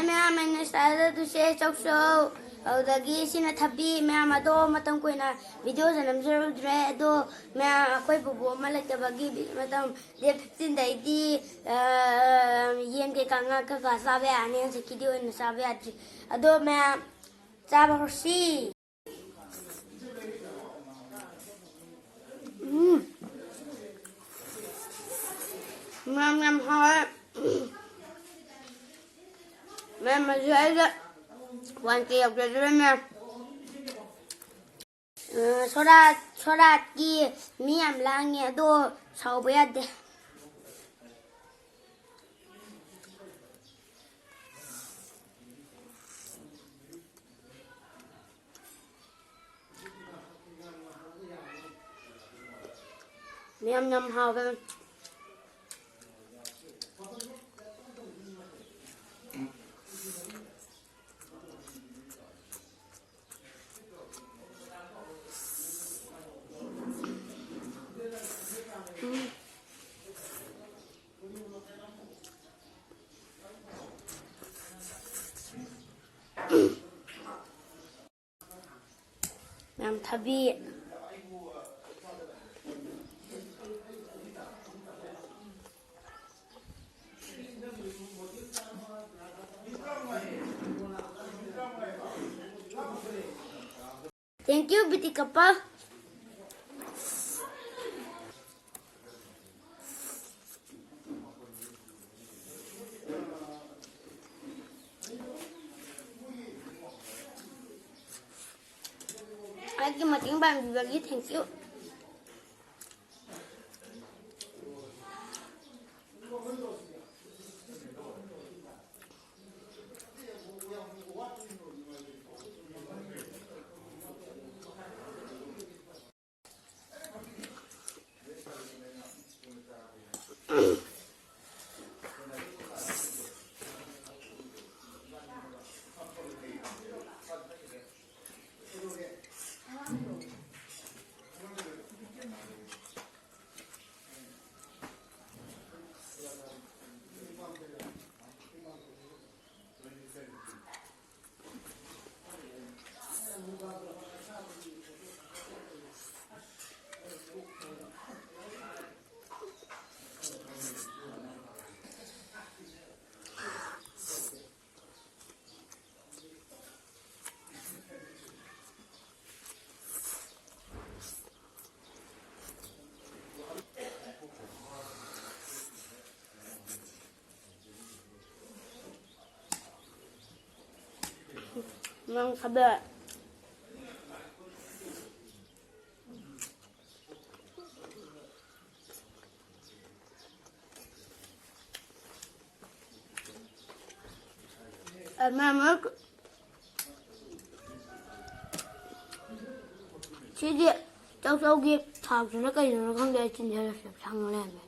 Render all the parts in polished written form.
ma'am, I started to say so. The Sina Tabi, ma'am, a door, Matamquina, videos and observed red door, ma'am, a quapo, Malaka Bagi, Madam, the 15 day, Yenke Kangaka, Savia, and Nancy Kidio in Saviat. A door, ma'am, Sabahosi. Ma'am, hard. Ma'am, I said, one day of the dinner. Soratki, me, I'm lying at door, so we had the Yum however. I'm Tabi. Thank you, Biti Kappa. I give my thing back. Thank you. Mang kabe. Mama, chị cháu cháu kia thảo cho nó cây nó không để trên thế là sẽ sang nó làm này.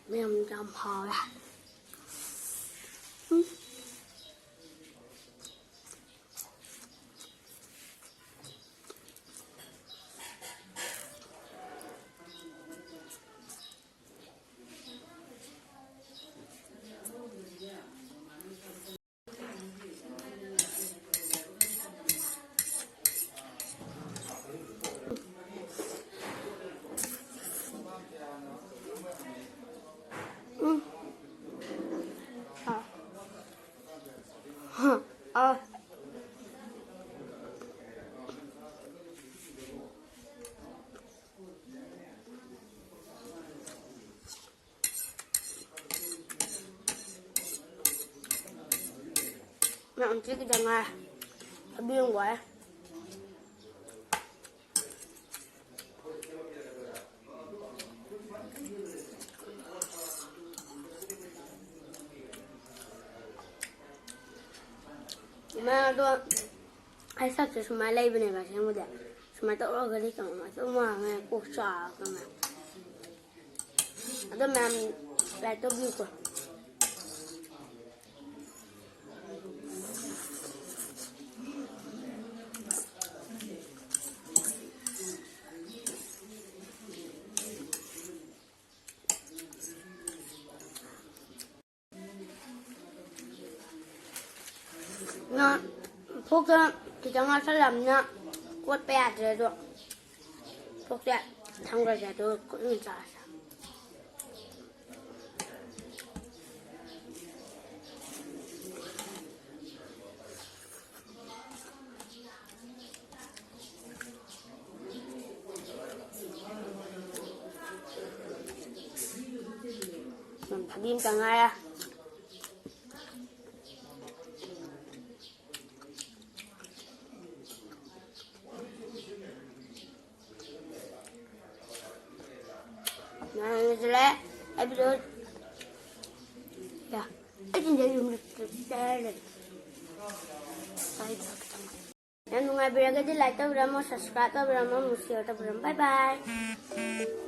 Mình trồng hồi à. mẹ ăn chiếc cái đằng này biếng quá mẹ tôi ai sắp tới số máy lấy bên này vào xem một đẹp số máy tao cái đi cầm mà số mà mẹ cuộc xả cơ mà tôi mẹ lại tôi biếng quá nó phúc đó thì chẳng ai sẽ làm nữa quất bè rồi được phúc đấy thằng rồi tôi cũng như vậy mình phải điên cả ngày à Nah, jelek. Episode. Ya, itu jadi menurut yang nunggu beragam di like, subscribe, bye bye.